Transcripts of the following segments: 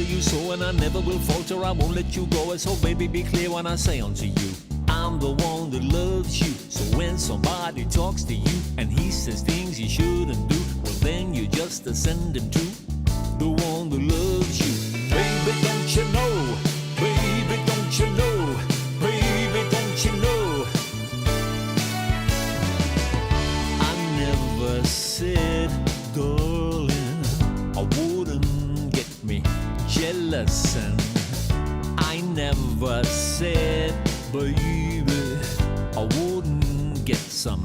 you so, and I never will falter, I won't let you go. So baby, be clear when I say unto you, I'm the one that loves you. So when somebody talks to you and he says things you shouldn't do, well then you just send him to the one that loves you. Baby, don't you know? Baby, don't you know? Baby, don't you know? I never said, darling, I wouldn't get me jealous, and I never said, baby, I wouldn't get some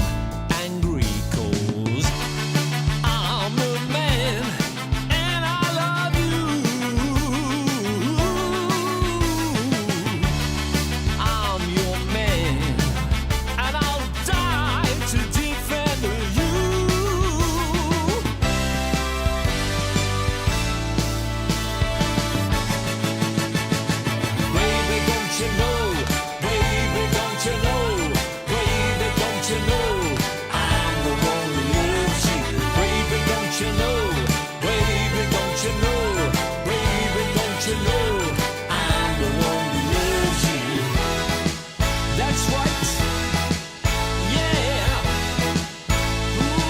angry calls. I'm a man and I love you. I'm your man and I'll die to defend you. Baby, don't you know? Baby, don't you know? Baby, don't you know? I'm the one who loves you. Baby, don't you know? Baby, don't you know? Baby, don't you know? I'm the one who loves you. That's right. Yeah. Ooh.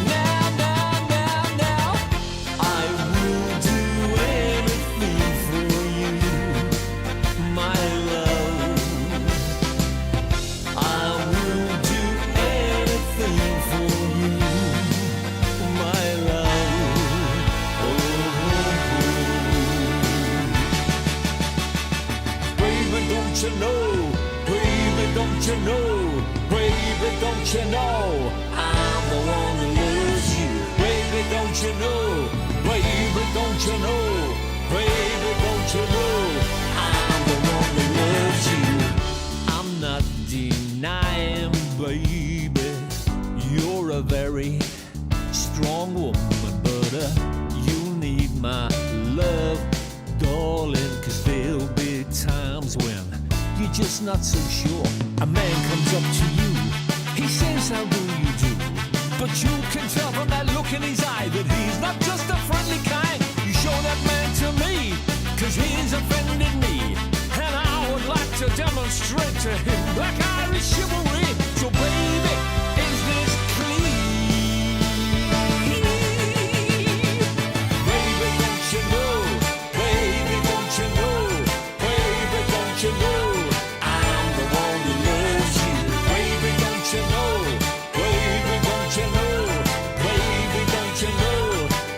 Now, I will do anything for you, my love. I will do anything for you, my love. Baby, don't you know? Baby, don't you know? Baby, don't you know? I'm the one who loves you. Baby, don't you know? Baby, don't you know? Baby, don't you know? I'm the one who loves you. I'm not denying, baby, you're a very strong woman, but you need my love, darling, 'cause there'll be times when you're just not so sure. A man comes up to you, he says, how do you do? But you can tell from that look in his eye that he's not just a friendly kind. You show that man to me, 'cause he's offended me, and I would like to demonstrate to him black Irish chivalry. So baby, is this clean? Baby, don't you know? Baby, don't you know? Baby, don't you know? I'm the one who loves you. Baby, don't you know? Baby, don't you know? Baby, don't you know?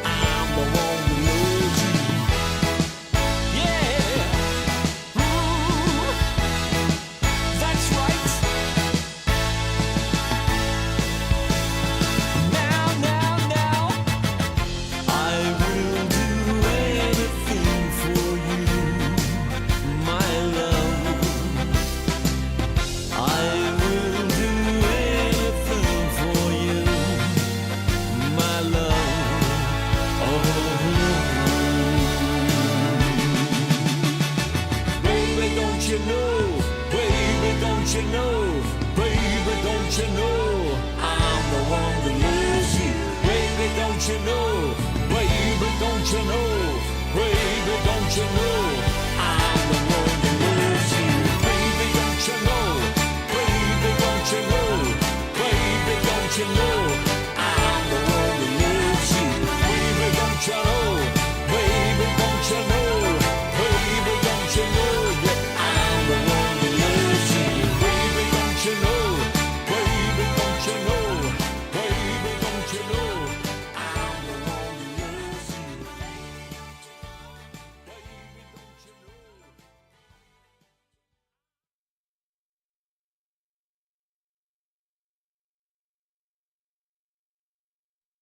I'm the one who loves you. Yeah. Ooh. That's right. Now, I will do anything for you, my love. I will do anything for you, my love. Oh, baby, don't you know? Baby, don't you know? Baby, don't you know? I'm the one that loves you. Baby, don't you know? Baby, don't you know? Baby, don't you know? I'm the one that loves you. Baby, don't you know? Baby, don't you know? Baby, don't you know? I'm the one that loves you. Baby, don't you know? Baby, don't you know? Baby, don't you know? Yeah, I'm the one that loves you. Baby, don't you know? Baby, don't you know? Baby, don't you know? I'm the one that loves you. Baby, don't you know?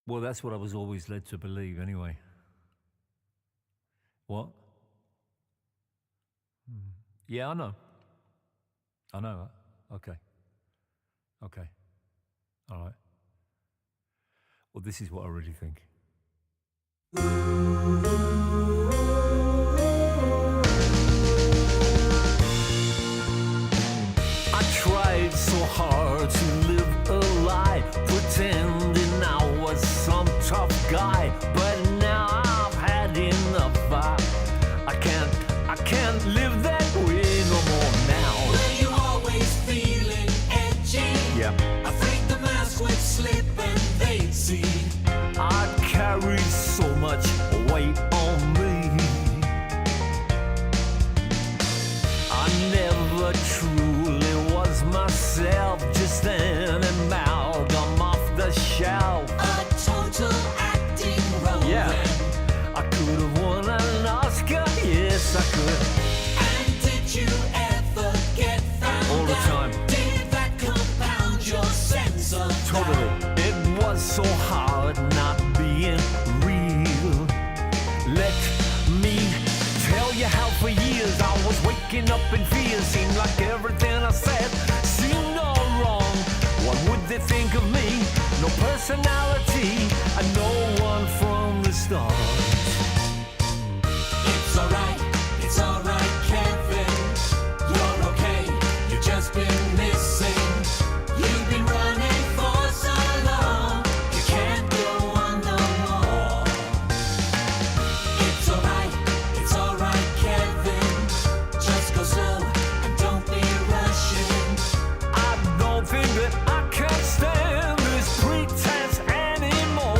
Well, that's what I was always led to believe, anyway. What? Yeah, I know. I know. Okay. Okay. All right. Well, this is what I really think. I tried so hard to live a lie, pretending I was some tough guy. so much weight on me. I never truly was myself, just an amalgam off the shelf. A total acting role. Yeah, I could have won an Oscar, yes I could. And did you ever get found All the out? time. Did that compound your sense of Totally. doubt? It was so hard not being real. Let me tell you how for years I was waking up in fear. Seemed like everything I said seemed all wrong. What would they think of me? No personality and no one from the start. It's alright, Kevin. You're okay, you've just been missing. You've been running for so long, you can't go on no more. It's alright, Kevin. Just go slow and don't be rushing. I don't think that I can stand this pretense anymore.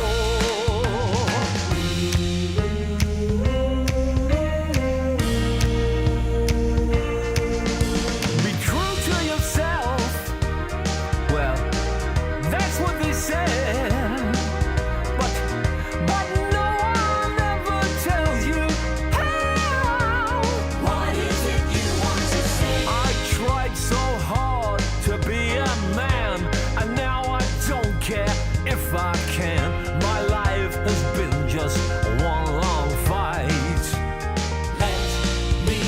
Be true to yourself. Well, that's what they said. But no one ever tells you how. What is it you want to say? I tried so hard to be a man, and now I don't care if I can. My life has been just one long fight. Let me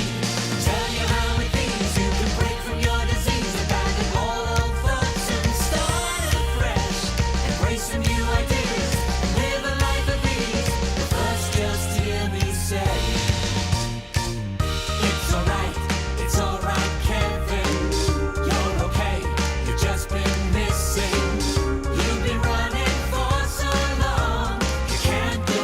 tell you how it feels. You can break from your disease, abandon all old thoughts and start afresh. Embrace some new ideas and live a life of ease. But first, just hear me say, it's alright, Kevin. You're okay, you've just been missing. You've been running for so long, you can't go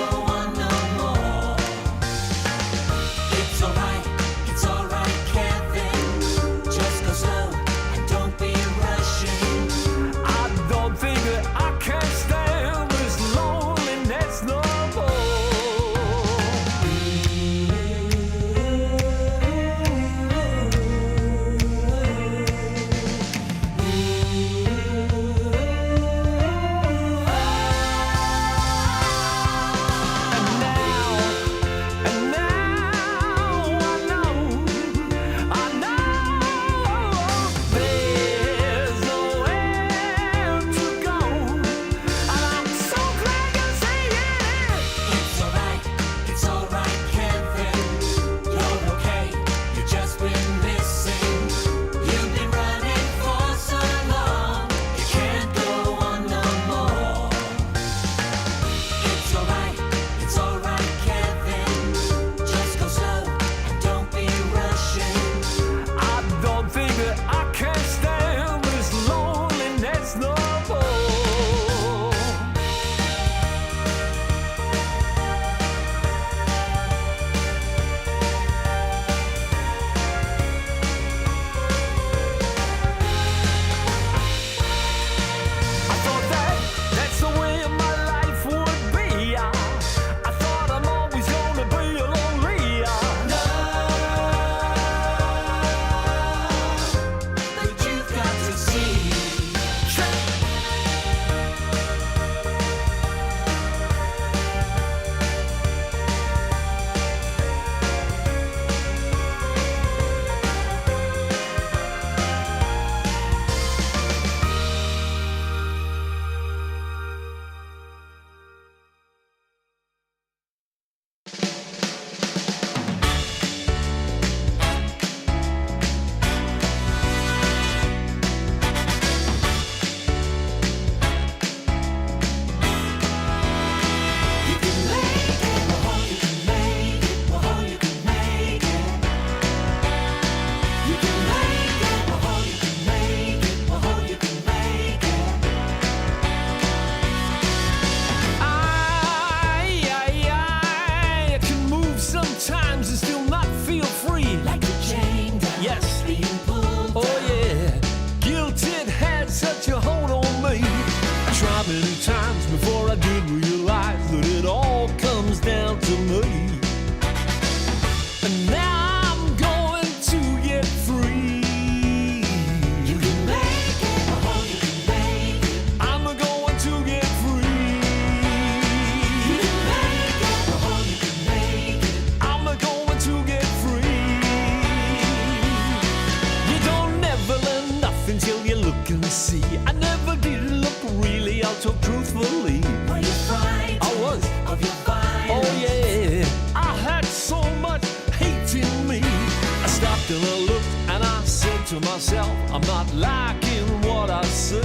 to myself, I'm not liking what I see.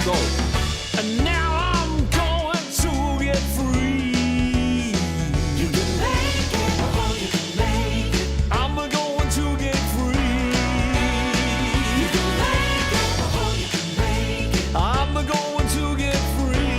Go. And now I'm going to get free. You can make it, oh, you can make it. I'm going to get free. You can make it, oh, you can make it. I'm going to get free.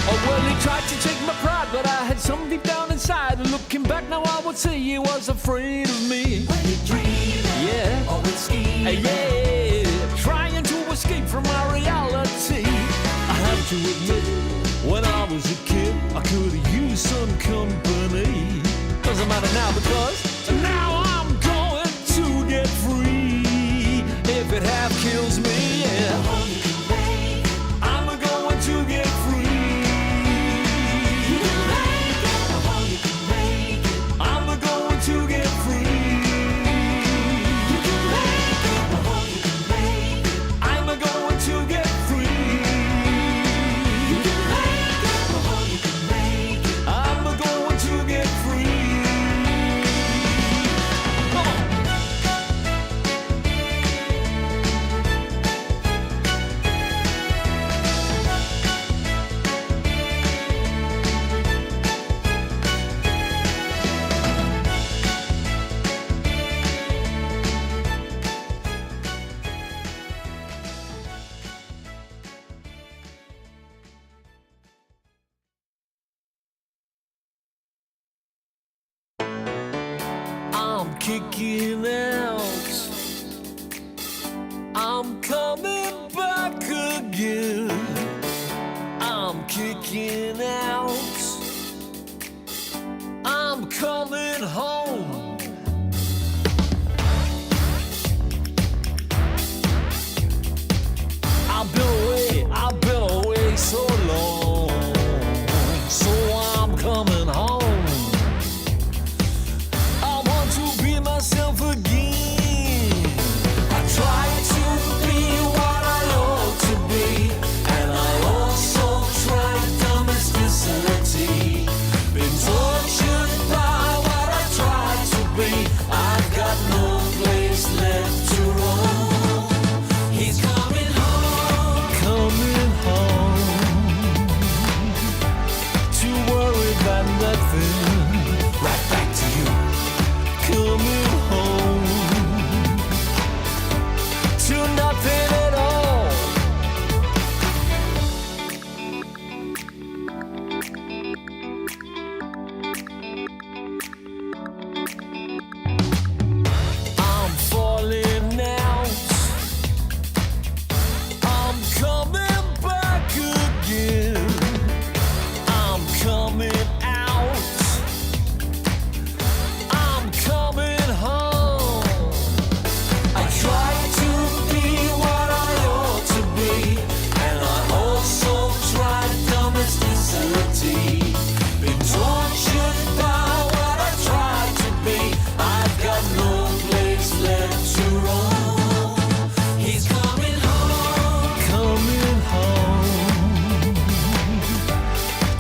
Oh, well, he tried to take my pride, but I had some deep down inside. And looking back now, I would say he was afraid of me. When you're dreaming, Yeah. always scheming. Yeah, trying to escape from my reality. I have to admit, when I was a kid, I could have used some company. Doesn't matter now because now I'm going to get free. If it half kills me, yeah, Oh, you can make it. I'm going to get free. You can make it, oh, you can make it. I'm going to get free. You can make it, oh, you can make it. I'm going to get free. You can make it, oh, you can make it. I'm going to get free. Come on. I'm kicking out. I'm coming back again. I'm kicking out. I'm coming home. I've been away so long. So I'm coming home. I want to be myself again. I try to be what I ought to be, and I also try domesticity. Been tortured by what I try to be. I've got no place left to roam. He's coming home, coming home, to worry about nothing. Right back to you. Coming home to nothing at all. I'm falling out. I'm coming back again. I'm coming out. I'm coming home. I try to be what I ought to be, and I also try domesticity. Been tortured by what I try to be. I've got no place left to roam. He's coming home,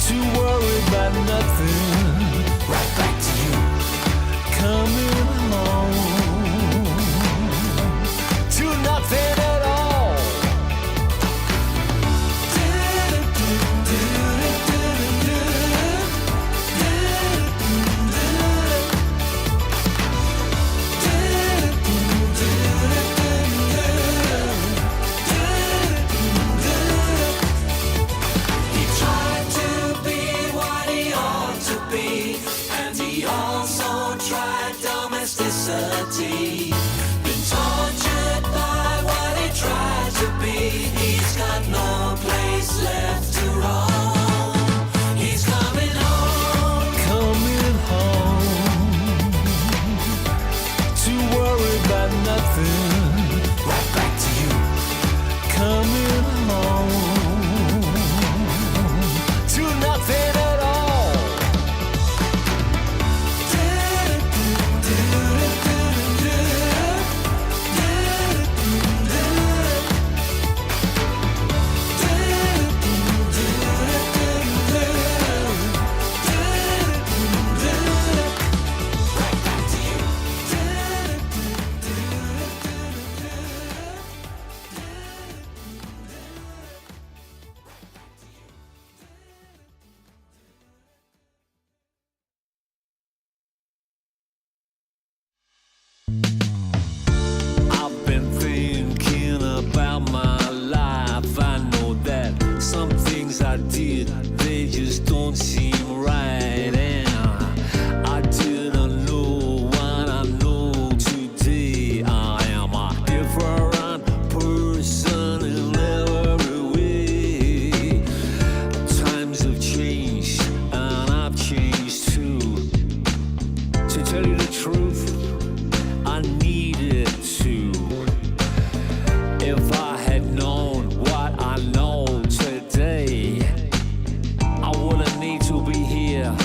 to worry about nothing. Right back to you. Coming home to nothing at all. He tried to be what he ought to be, and he also tried domesticity. Been tortured by what he tried to be. He's got no place left to roam. He's coming home, to worry about nothing. Right back to you. Coming you the truth, I needed to. If I had known what I know today, I wouldn't need to be here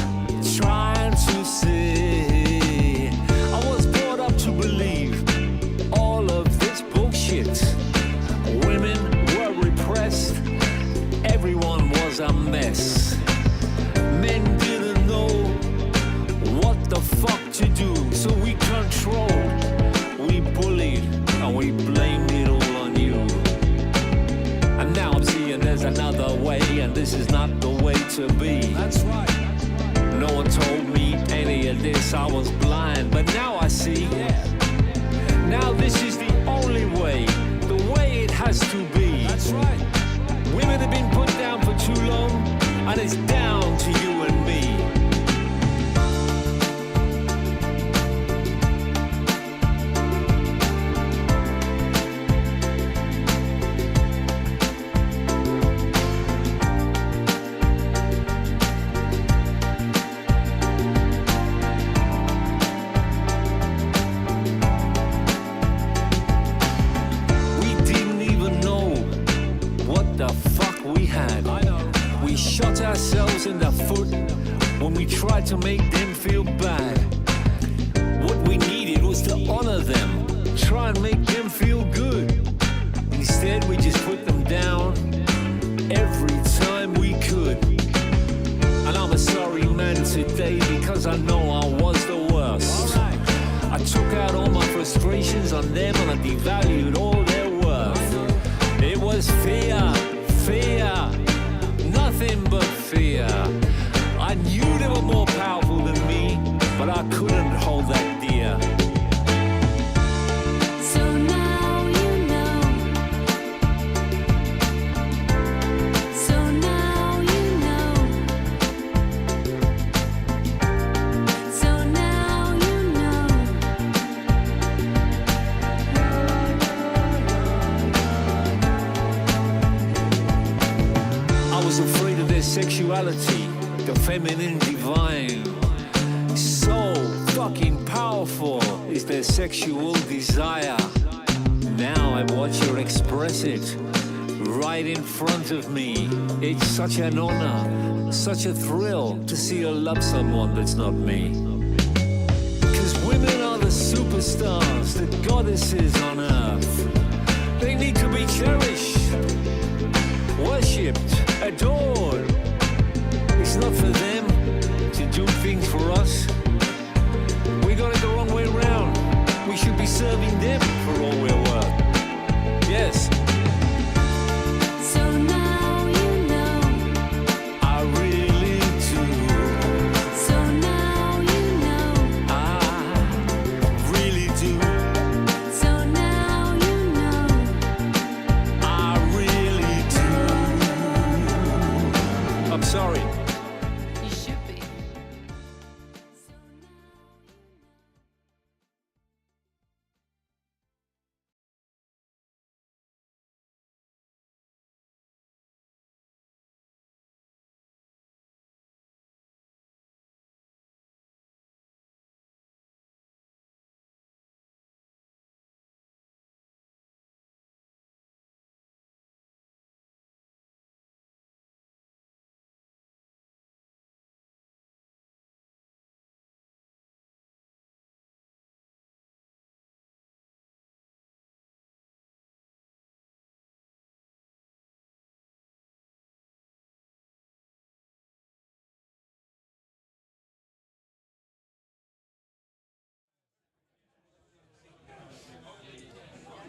trying to see. I was brought up to believe all of this bullshit. Women were repressed, everyone was a mess. Men didn't know what the fuck to do, so we controlled, we bullied, and we blamed it all on you. And now I'm seeing there's another way, and this is not the way to be. That's right. No one told me any of this, I was blind, but now I see. Now this is the only way, the way it has to be. That's right. Women have been put down for too long, and it's down to you and me. We didn't even know what the fuck we had. I know. We shot ourselves in the foot when we tried to make them feel bad. What we needed was to honor them, try and make them feel good. Instead, we just put them down every time we could. And I'm a sorry man today because I know I was the worst. I took out all my frustrations on them and I devalued all their worth. It was fear, fear, nothing but fear. I knew they were more powerful than me, but I couldn't hold that dear. So now you know. So now you know. So now you know. I was afraid of their sexuality, the feminine divine. So fucking powerful is their sexual desire. Now I watch her express it right in front of me. It's such an honor, such a thrill to see her love someone that's not me. Cause women are the superstars, the goddesses on earth. They need to be cherished, worshipped, adored. It's not for them to do things for us. We got it the wrong way round. We should be serving them for all we're worth. Yes, So now you know. I really do. So now you know. I really do. So now you know. I really do. I'm sorry. You should be.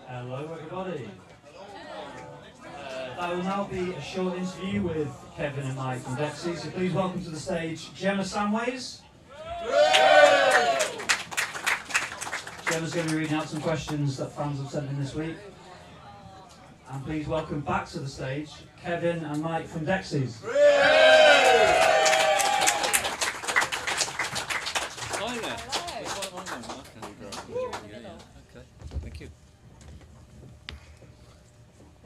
Hello everybody. That will now be a short interview with Kevin and Mike from Dexy, so please welcome to the stage Gemma Samways. Gemma's going to be reading out some questions that fans have sent in this week. And please welcome back to the stage Kevin and Mike from Dexys. Hi there. Okay, thank you.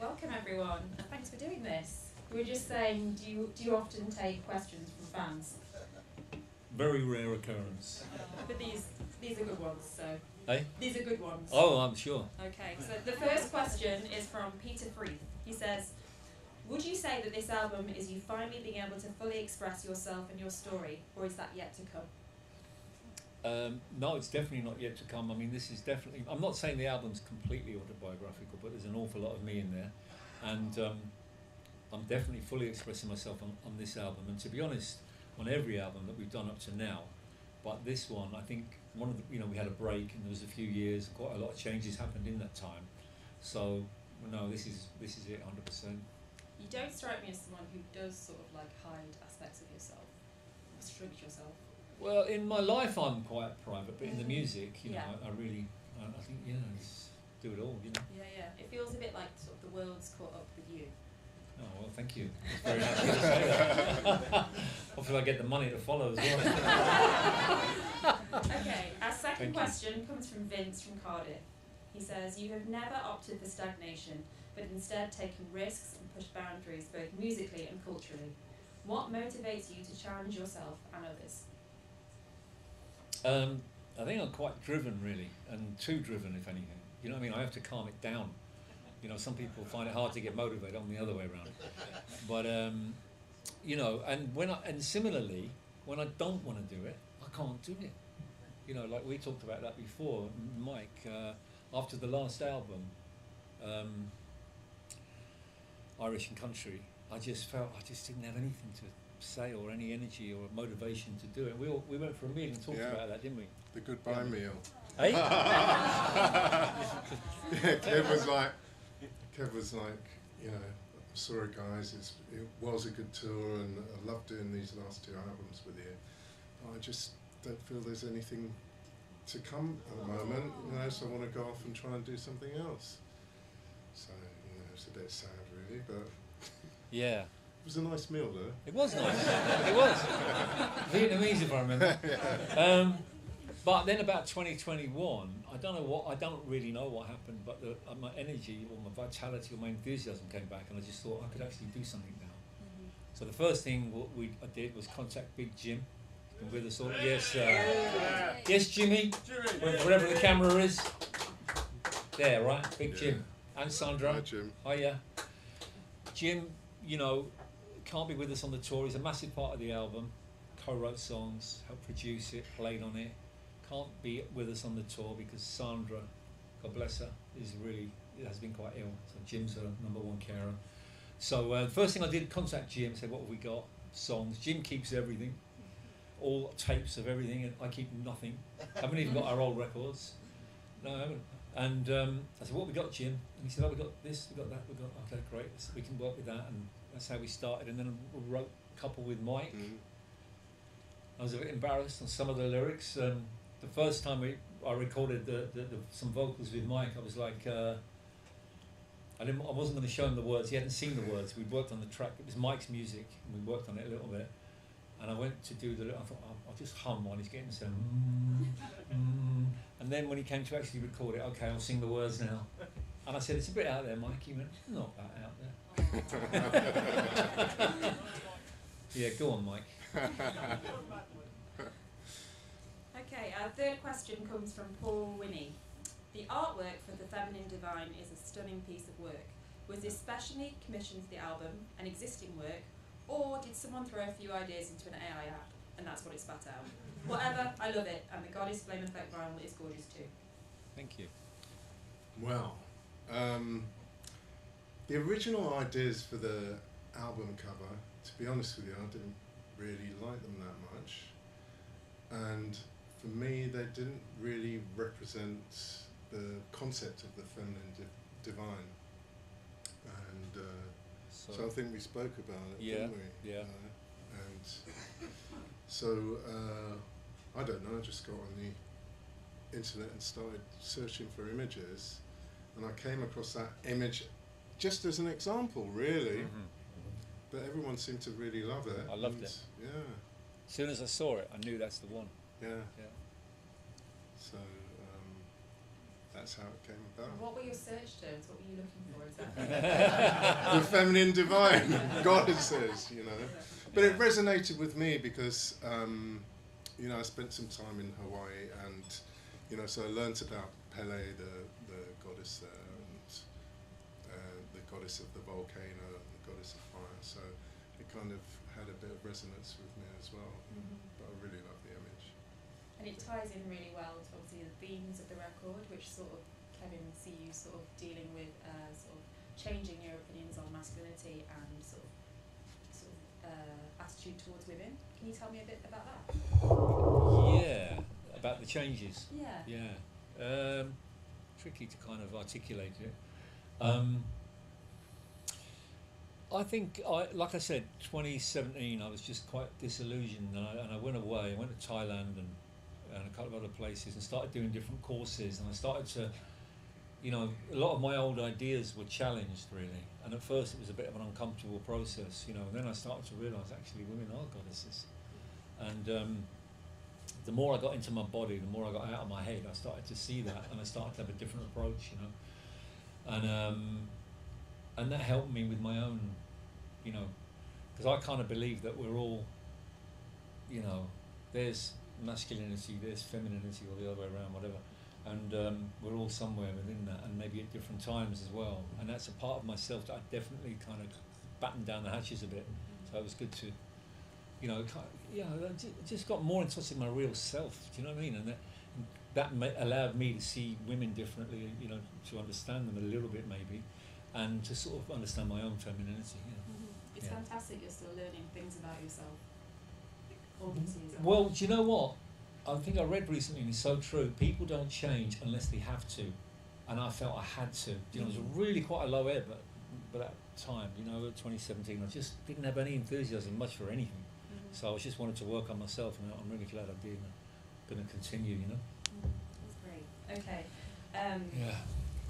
Welcome everyone, and thanks for doing this. We were just saying, do you often take questions from fans? Very rare occurrence. For these These are good ones, so. Eh? These are good ones. Oh, I'm sure. Okay, so the first question is from Peter Freeth. He says, would you say that this album is you finally being able to fully express yourself and your story, or is that yet to come? No, it's definitely not yet to come. I mean, this is definitely... I'm not saying the album's completely autobiographical, but there's an awful lot of me in there. And I'm definitely fully expressing myself on this album. And to be honest, on every album that we've done up to now, but this one, I think, one of the, we had a break and there was a few years, quite a lot of changes happened in that time. So, no, this is it, 100%. You don't strike me as someone who does sort of like hide aspects of yourself, restrict yourself. Well, in my life I'm quite private, but in the music, you know, Yeah. I really, I think, just do it all, you know. Yeah, yeah. It feels a bit like sort of the world's caught up with you. Oh, well, thank you. It's very nice of you to say that. Hopefully I get the money to follow as well. Okay, our second Thank you. question comes from Vince from Cardiff. He says, you have never opted for stagnation, but instead taken risks and pushed boundaries both musically and culturally. What motivates you to challenge yourself and others? I think I'm quite driven, really, and too driven, if anything. You know what I mean? I have to calm it down. You know, some people find it hard to get motivated. I'm the other way around. But and similarly, when I don't want to do it, I can't do it. You know, like we talked about that before, Mike. After the last album, Irish and Country, I just felt I just didn't have anything to say or any energy or motivation to do it. We went for a meal and talked about that, didn't we? The goodbye meal. Hey? Yeah, Kev was like, sorry guys, it was a good tour and I love doing these last two albums with you. I just don't feel there's anything to come at the moment, so I want to go off and try and do something else. So, it's a bit sad really, but Yeah. it was a nice meal though. It was nice. It was. Vietnamese, if I remember. But then about 2021, I don't really know what happened, but my energy or my vitality or my enthusiasm came back, and I just thought I could actually do something now. Mm-hmm. So the first thing I did was contact Big Jim. He's been with us all. Yes, yes, Jimmy. Wherever the camera is. There, right? Big Jim. And Sandra. Hi, Jim. Hiya. Jim, can't be with us on the tour. He's a massive part of the album. Co-wrote songs, helped produce it, played on it. Can't be with us on the tour because Sandra, God bless her, has been quite ill. So Jim's her number one carer. So the first thing I did, contact Jim, said, what have we got? Songs. Jim keeps everything, all tapes of everything, and I keep nothing. Haven't even got our old records. No, I haven't. And I said, what have we got, Jim? And he said, oh, we got this, we got that, okay, great, we can work with that. And that's how we started. And then I wrote a couple with Mike. I was a bit embarrassed on some of the lyrics. The first time I recorded some vocals with Mike, I was like, I wasn't going to show him the words. He hadn't seen the words. We'd worked on the track. It was Mike's music, and we worked on it a little bit. And I went to do I thought, I'll just hum while he's getting some. And then when he came to actually record it, okay, I'll sing the words now. And I said, it's a bit out there, Mike. He went, not that out there. Yeah, go on, Mike. Okay, our third question comes from Paul Winnie. The artwork for The Feminine Divine is a stunning piece of work. Was this specially commissioned for the album, an existing work, or did someone throw a few ideas into an AI app and that's what it spat out? Whatever, I love it, and the Goddess Flame Effect vinyl is gorgeous too. Thank you. Well, the original ideas for the album cover, to be honest with you, I didn't really like them that much. And for me, they didn't really represent the concept of the feminine divine. And so I think we spoke about it, didn't we? Yeah. And so, I don't know, I just got on the internet and started searching for images, and I came across that image just as an example, really. But everyone seemed to really love it. I loved it. Yeah. As soon as I saw it, I knew that's the one. Yeah. Yeah. So that's how it came about. What were your search terms? What were you looking for exactly? The feminine divine goddesses, But it resonated with me because you know, I spent some time in Hawaii, and you know, so I learnt about Pele, the goddess there, and the goddess of the volcano, and the goddess of fire. So it kind of had a bit of resonance with me as well. But I really love the image. And it ties in really well to obviously the themes of the record, which sort of Kevin see you sort of dealing with sort of changing your opinions on masculinity and sort of attitude towards women. Can you tell me a bit about that? Yeah, about the changes. Yeah. Yeah. Tricky to kind of articulate it. I think, like I said, 2017, I was just quite disillusioned, and I went away. I went to Thailand and a couple of other places, and started doing different courses, and I started to, you know, a lot of my old ideas were challenged, really. And at first it was a bit of an uncomfortable process, you know, and then I started to realise actually women are goddesses. And the more I got into my body, the more I got out of my head, I started to see that, and I started to have a different approach, you know. And that helped me with my own, you know, because I kind of believe that we're all, you know, there's masculinity, there's femininity, or the other way around, whatever. And we're all somewhere within that, and maybe at different times as well. And that's a part of myself that I definitely kind of battened down the hatches a bit. So it was good to, you know, just got more in touch with my real self. Do you know what I mean? And that allowed me to see women differently, you know, to understand them a little bit maybe, and to sort of understand my own femininity. You know. It's Yeah. fantastic you're still learning things about yourself all these years on. Well, do you know what? I think I read recently, and it's so true, people don't change unless they have to. And I felt I had to. You know, it was really quite a low ebb at that time, you know, 2017. I just didn't have any enthusiasm much for anything. So I just wanted to work on myself, and I'm really glad I did. I'm going to continue, you know. That's great. Okay. Yeah.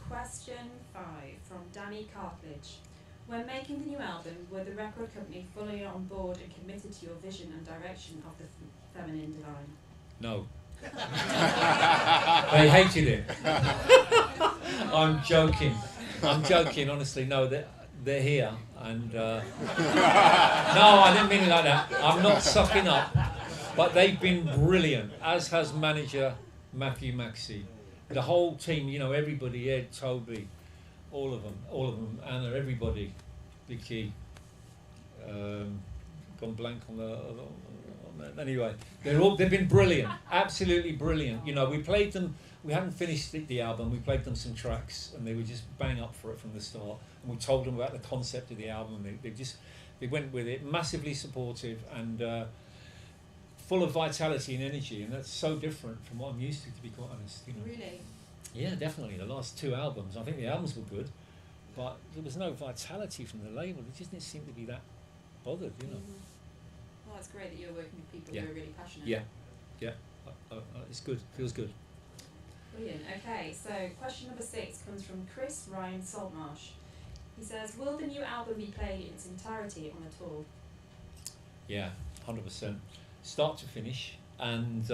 Question 5 from Danny Cartledge. When making the new album, were the record company fully on board and committed to your vision and direction of the feminine divine? No. They hated it. I'm joking, honestly. No, they're here. And no, I didn't mean it like that. I'm not sucking up. But they've been brilliant, as has manager Matthew Maxey. The whole team, you know, everybody, Ed, Toby, all of them, Anna, everybody, Vicky, gone blank on the anyway, they've been brilliant, absolutely brilliant. You know, we played them, we hadn't finished the album, we played them some tracks, and they were just bang up for it from the start, and we told them about the concept of the album, and they went with it, massively supportive, and full of vitality and energy, and that's so different from what I'm used to be quite honest. You know. Really? Yeah, definitely. The last 2 albums, I think the albums were good, but there was no vitality from the label. It just didn't seem to be that bothered, you know. Well, it's great that you're working with people Yeah. who are really passionate. Yeah, it's good. Feels good. Brilliant. Okay, so question number 6 comes from Chris Ryan Saltmarsh. He says, will the new album be played in its entirety on the tour? Yeah, 100%. Start to finish, and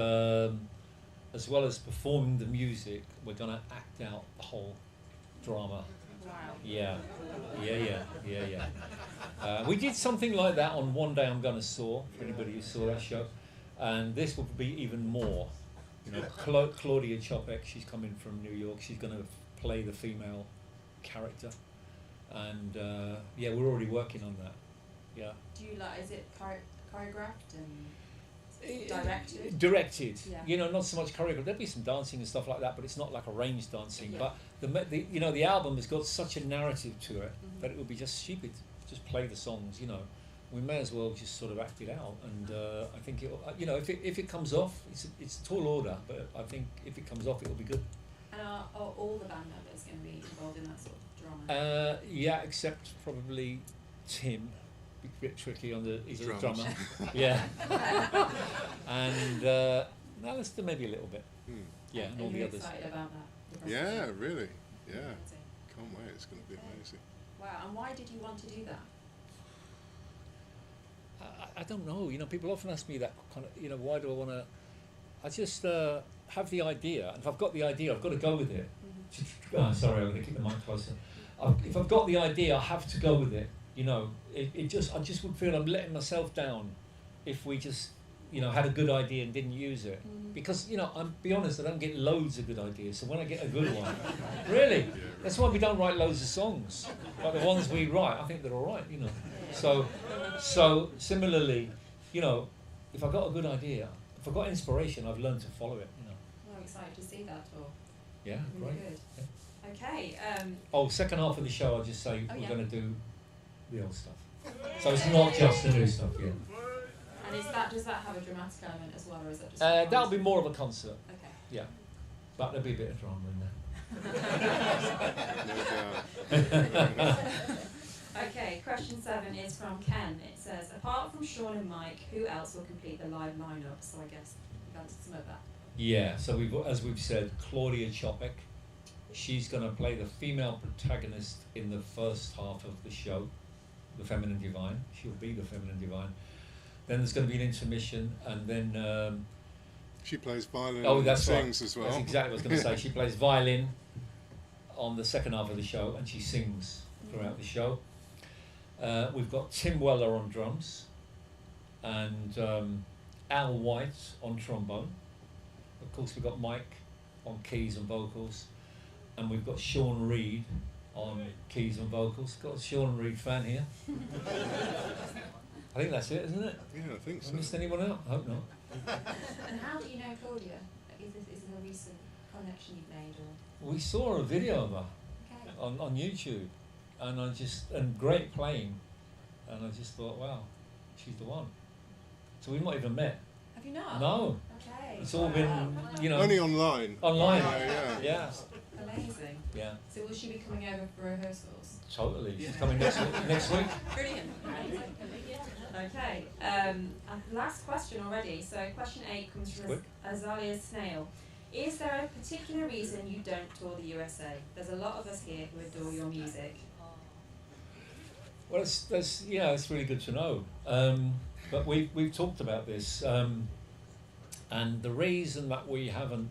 as well as performing the music, we're going to act out the whole drama. Wow. Yeah. We did something like that on One Day I'm Gonna Soar, for anybody who saw that show, and this will be even more. You know, Claudia Chopek, she's coming from New York. She's going to play the female character, and yeah, we're already working on that. Yeah. Do you is it choreographed and directed? Directed. Yeah. You know, not so much choreographed. There'll be some dancing and stuff like that, but it's not like arranged dancing. Yeah. But the album has got such a narrative to it that it would be just stupid to just play the songs. You know, we may as well just sort of act it out. And I think it, you know, if it comes off, it's a tall order. But I think if it comes off, it'll be good. And are all the band members going to be involved in that sort of drama? Yeah, except probably Tim. A bit tricky on he's a Drums. drummer. Yeah. And Alistair maybe a little bit. Yeah, and all Are the you others. excited about that? Yeah, really. Yeah. Amazing. Can't wait. It's going to be amazing. Wow, and why did you want to do that? I don't know. You know, people often ask me that kind of, you know, why do I want to? I just have the idea, and if I've got the idea, I've got to go with it. Sorry, I'm going to keep the mic closer. If I've got the idea, I have to go with it. You know, I just would feel I'm letting myself down if we just, you know, had a good idea and didn't use it. Because, you know, I'm be honest, I don't get loads of good ideas. So when I get a good one, really, that's why we don't write loads of songs. But the ones we write, I think they're all right, you know. So similarly, you know, if I got a good idea, if I got inspiration, I've learned to follow it, you know. Well, excited to see that tour. Yeah, Really great. good. Okay. Oh, second half of the show, I'll just say Oh, we're yeah. going to do the old stuff. So it's not just the new stuff, yeah. And does that have a dramatic element as well, or is that just? That'll be more of a concert, Okay. yeah. But there'll be a bit of drama in No doubt. Okay. Question 7 is from Ken. It says, apart from Sean and Mike, who else will complete the live lineup? So I guess you've answered some of that. Yeah, so as we've said, Claudia Chopek, she's going to play the female protagonist in the first half of the show, the Feminine Divine. She'll be the Feminine Divine. Then there's going to be an intermission, and then She plays violin oh, and that's right. sings as well. That's exactly what I was going to say. She plays violin on the second half of the show, and she sings throughout the show. We've got Tim Weller on drums, and Al White on trombone. Of course, we've got Mike on keys and vocals, and we've got Sean Reed on keys and vocals. Got a Sean Reed fan here. I think that's it, isn't it? Yeah, I think Have so. I missed anyone out? I hope not. And how do you know Claudia? Is this a recent connection you've made, or? We saw a video of her Okay. on YouTube, and great playing, and I just thought, wow, she's the one. So we've not even met. Have you not? No, Okay. it's all been, you know, Only online. online. Yeah. Yeah, Amazing. yeah, So will she be coming over for rehearsals? totally. She's coming next week. Brilliant. Okay. And last question already. So question 8 comes from Quick. Azalea Snail. Is there a particular reason you don't tour the USA? There's a lot of us here who adore your music. Well, that's really good to know. But we've talked about this, and the reason that we haven't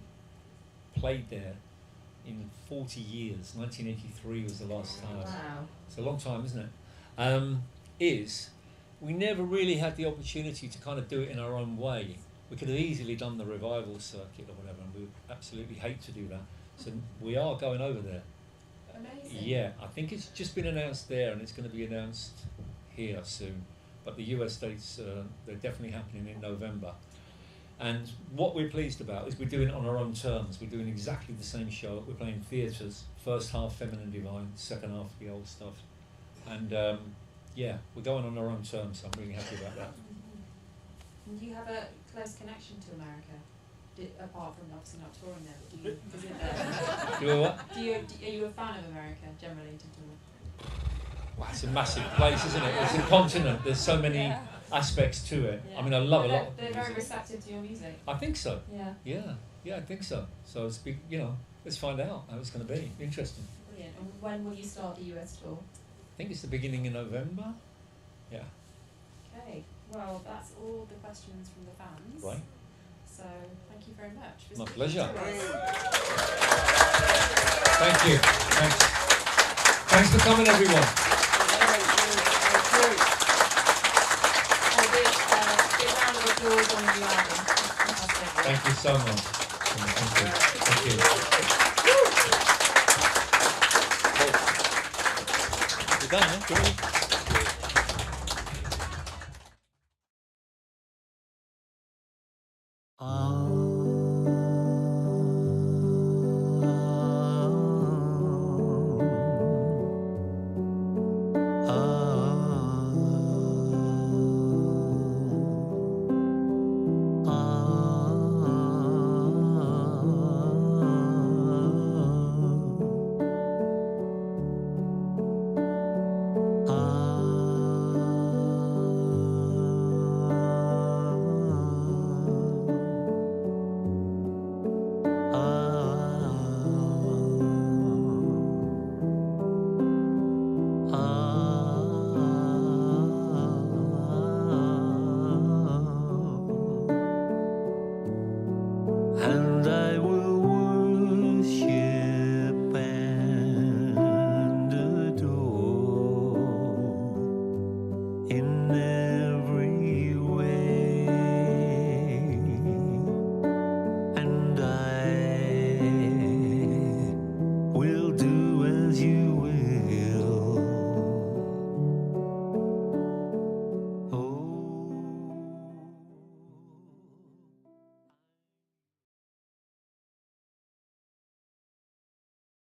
played there in 40 years, 1983 was the last time. Wow. It's a long time, isn't it? Is we never really had the opportunity to kind of do it in our own way. We could have easily done the revival circuit or whatever, and we would absolutely hate to do that. So we are going over there. Amazing. Yeah, I think it's just been announced there, and it's going to be announced here soon. But the US dates, they're definitely happening in November. And what we're pleased about is we're doing it on our own terms. We're doing exactly the same show. We're playing theatres, first half Feminine Divine, second half the old stuff. And yeah, we're going on our own terms, so I'm really happy about that. And do you have a close connection to America? Apart from obviously not touring there, but do you visit there? Do we what? Are you a fan of America generally? Wow, it's a massive place, isn't it? It's a continent. There's so many aspects to it. I mean, I love a lot of They're music. very receptive to your music. I think so. Yeah. Yeah, I think so. So it's big, you know, let's find out how it's going to be. Interesting. Brilliant. And when will you start the US tour? I think it's the beginning in November. Yeah. Okay. Well, that's all the questions from the fans. Right. So thank you very much. for My speaking pleasure. to us. Thank you. Thanks. Thanks for coming, everyone. And a big round of applause on the new album. Fantastic. Thank you so much. Thank you. Thank you. We're done, huh?